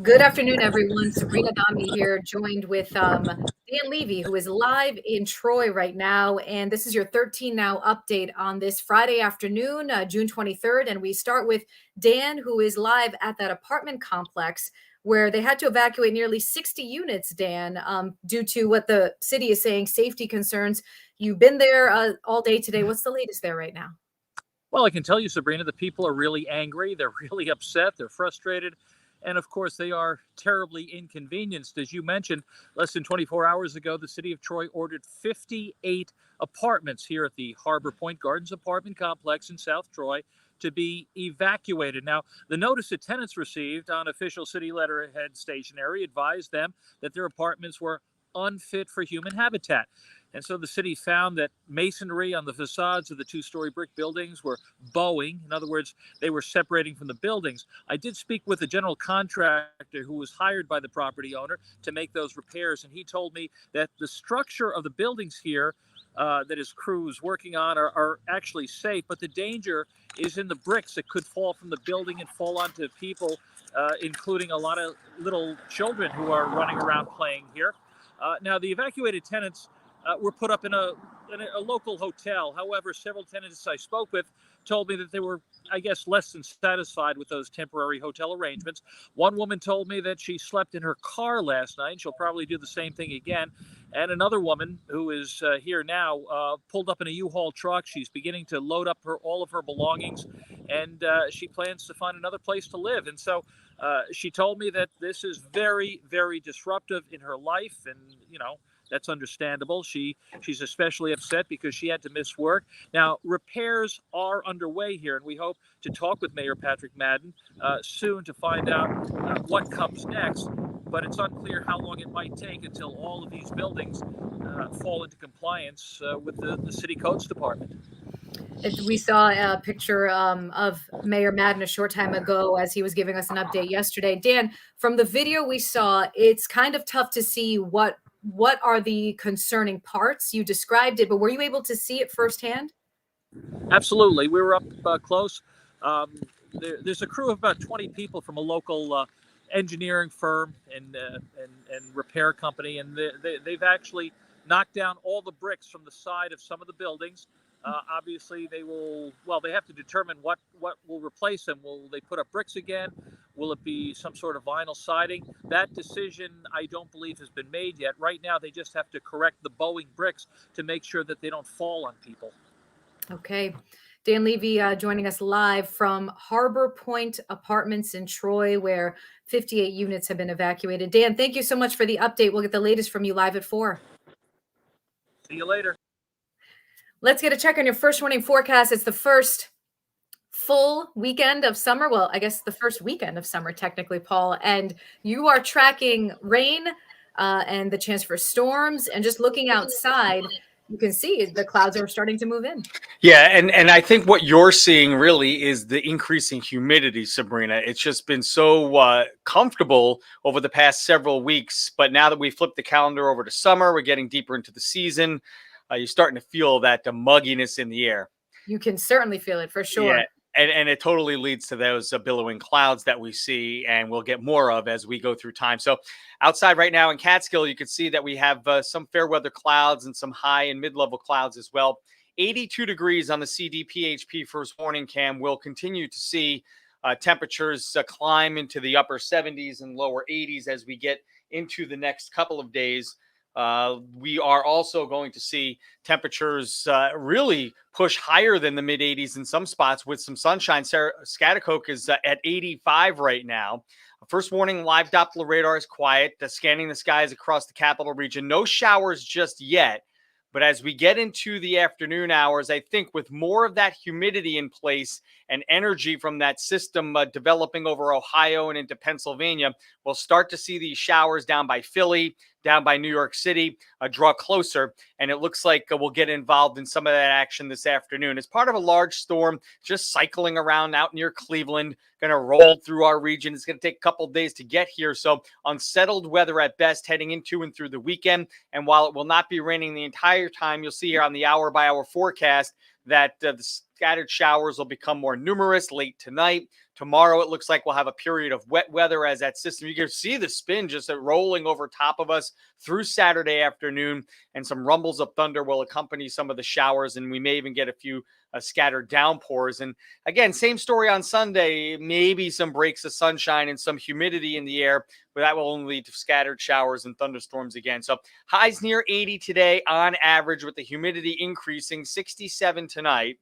Good afternoon, everyone. Sabrina Dami here, joined with Dan Levy, who is live in Troy right now. And this is your 13 Now update on this Friday afternoon, June 23rd. And we start with Dan, who is live at that apartment complex where they had to evacuate nearly 60 units, Dan, due to what the city is saying, safety concerns. You've been there all day today. What's the latest there right now? Well, I can tell you, Sabrina, the people are really angry. They're really upset. They're frustrated. And of course, they are terribly inconvenienced. As you mentioned, less than 24 hours ago, the city of Troy ordered 58 apartments here at the Harbor Point Gardens apartment complex in South Troy to be evacuated. Now, the notice that tenants received on official city letterhead stationery advised them that their apartments were unfit for human habitat. And so the city found that masonry on the facades of the two-story brick buildings were bowing. In other words, they were separating from the buildings. I did speak with the general contractor who was hired by the property owner to make those repairs, and he told me that the structure of the buildings here that his crew is working on are actually safe, but the danger is in the bricks that could fall from the building and fall onto people, including a lot of little children who are running around playing here. Now, the evacuated tenants were put up in a local hotel. However, several tenants I spoke with told me that they were, I guess, less than satisfied with those temporary hotel arrangements. One woman told me that she slept in her car last night. She'll probably do the same thing again. And another woman who is here now pulled up in a U-Haul truck. She's beginning to load up all of her belongings, and she plans to find another place to live. And so she told me that this is very, very disruptive in her life, and, you know, that's understandable. She's especially upset because she had to miss work. Now, repairs are underway here, and we hope to talk with Mayor Patrick Madden soon to find out what comes next. But it's unclear how long it might take until all of these buildings fall into compliance with the city codes department. We saw a picture of Mayor Madden a short time ago as he was giving us an update yesterday. Dan, from the video we saw, it's kind of tough to see what are the concerning parts. You described it, but were you able to see it firsthand? Absolutely. We were up close. There's a crew of about 20 people from a local engineering firm and repair company, and they've actually knocked down all the bricks from the side of some of the buildings. Obviously, they have to determine what will replace them. Will they put up bricks again? Will it be some sort of vinyl siding? That decision, I don't believe, has been made yet. Right now, they just have to correct the bowing bricks to make sure that they don't fall on people. Okay. Dan Levy joining us live from Harbor Point Apartments in Troy, where 58 units have been evacuated. Dan, thank you so much for the update. We'll get the latest from you live at 4. See you later. Let's get a check on your first morning forecast. It's the first full weekend of summer. Well, I guess the first weekend of summer, technically, Paul. And you are tracking rain and the chance for storms. And just looking outside, you can see the clouds are starting to move in. Yeah, and I think what you're seeing really is the increasing humidity, Sabrina. It's just been so comfortable over the past several weeks. But now that we flipped the calendar over to summer, we're getting deeper into the season. You're starting to feel that the mugginess in the air. You can certainly feel it for sure. Yeah, and it totally leads to those billowing clouds that we see, and we'll get more of as we go through time. So outside right now in Catskill, you can see that we have some fair weather clouds and some high and mid-level clouds as well. 82 degrees on the CDPHP first warning cam. We'll continue to see temperatures climb into the upper 70s and lower 80s as we get into the next couple of days. We are also going to see temperatures really push higher than the mid 80s in some spots with some sunshine. Schaghticoke is at 85 right now. First warning, live Doppler radar is quiet, scanning the skies across the capital region. No showers just yet. But as we get into the afternoon hours, I think with more of that humidity in place and energy from that system developing over Ohio and into Pennsylvania, we'll start to see these showers down by Philly, down by New York City, draw closer. And it looks like we'll get involved in some of that action this afternoon. It's part of a large storm just cycling around out near Cleveland, going to roll through our region. It's going to take a couple of days to get here. So unsettled weather at best heading into and through the weekend. And while it will not be raining the entire time, you'll see here on the hour-by-hour forecast that the scattered showers will become more numerous late tonight. Tomorrow, it looks like we'll have a period of wet weather as that system, you can see the spin just rolling over top of us through Saturday afternoon, and some rumbles of thunder will accompany some of the showers, and we may even get a few scattered downpours. And again, same story on Sunday, maybe some breaks of sunshine and some humidity in the air, but that will only lead to scattered showers and thunderstorms again. So highs near 80 today on average, with the humidity increasing, 67 tonight,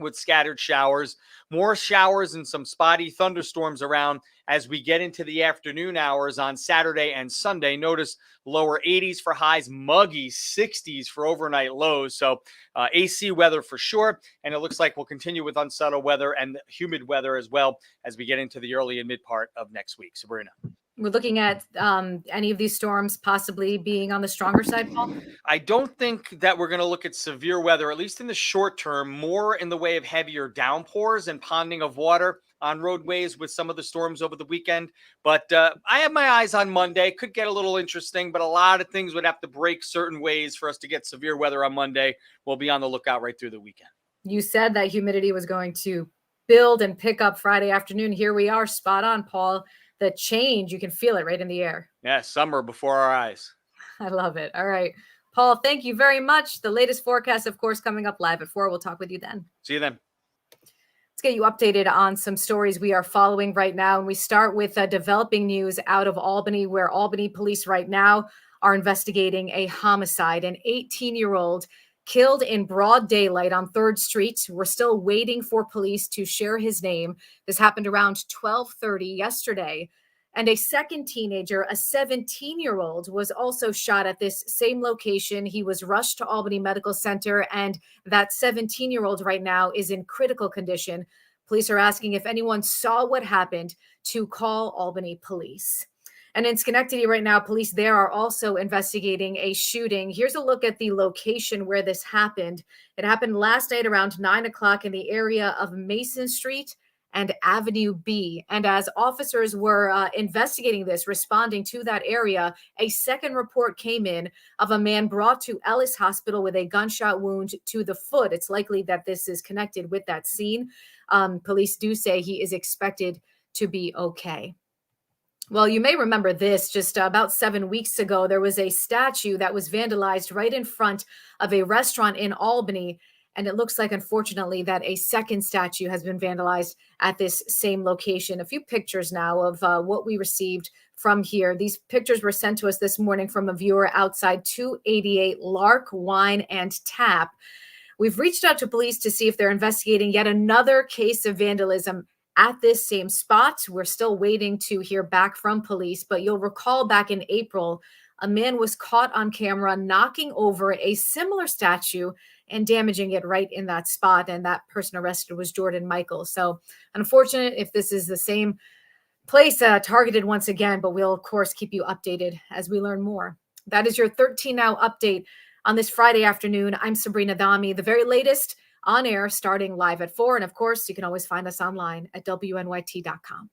with scattered showers, more showers and some spotty thunderstorms around as we get into the afternoon hours on Saturday and Sunday. Notice lower 80s for highs, muggy 60s for overnight lows. So AC weather for sure. And it looks like we'll continue with unsettled weather and humid weather as well as we get into the early and mid part of next week. Sabrina. We're looking at any of these storms possibly being on the stronger side, Paul? I don't think that we're going to look at severe weather, at least in the short term, more in the way of heavier downpours and ponding of water on roadways with some of the storms over the weekend. But I have my eyes on Monday. Could get a little interesting, but a lot of things would have to break certain ways for us to get severe weather on Monday. We'll be on the lookout right through the weekend. You said that humidity was going to build and pick up Friday afternoon. Here we are, spot on, Paul. The change, you can feel it right in the air. Yeah, summer before our eyes. I love it. All right. Paul, thank you very much. The latest forecast, of course, coming up live at 4. We'll talk with you then. See you then. Let's get you updated on some stories we are following right now. And we start with developing news out of Albany, where Albany police right now are investigating a homicide. An 18-year-old killed in broad daylight on 3rd Street. We're still waiting for police to share his name. This happened around 12:30 yesterday. And a second teenager, a 17-year-old, was also shot at this same location. He was rushed to Albany Medical Center, and that 17-year-old right now is in critical condition. Police are asking if anyone saw what happened to call Albany police. And in Schenectady right now, police there are also investigating a shooting. Here's a look at the location where this happened. It happened last night around 9 o'clock in the area of Mason Street and Avenue B. And as officers were investigating this, responding to that area, a second report came in of a man brought to Ellis Hospital with a gunshot wound to the foot. It's likely that this is connected with that scene. Police do say he is expected to be okay. Well, you may remember this. Just about 7 weeks ago, there was a statue that was vandalized right in front of a restaurant in Albany. And it looks like, unfortunately, that a second statue has been vandalized at this same location. A few pictures now of what we received from here. These pictures were sent to us this morning from a viewer outside 288 Lark Wine and Tap. We've reached out to police to see if they're investigating yet another case of vandalism at this same spot. We're still waiting to hear back from police, but you'll recall back in April, a man was caught on camera knocking over a similar statue and damaging it right in that spot. And that person arrested was Jordan Michael. So unfortunate if this is the same place targeted once again, but we'll of course keep you updated as we learn more. That is your 13 Now update on this Friday afternoon. I'm Sabrina Dami, the very latest on air starting live at 4. And of course, you can always find us online at WNYT.com.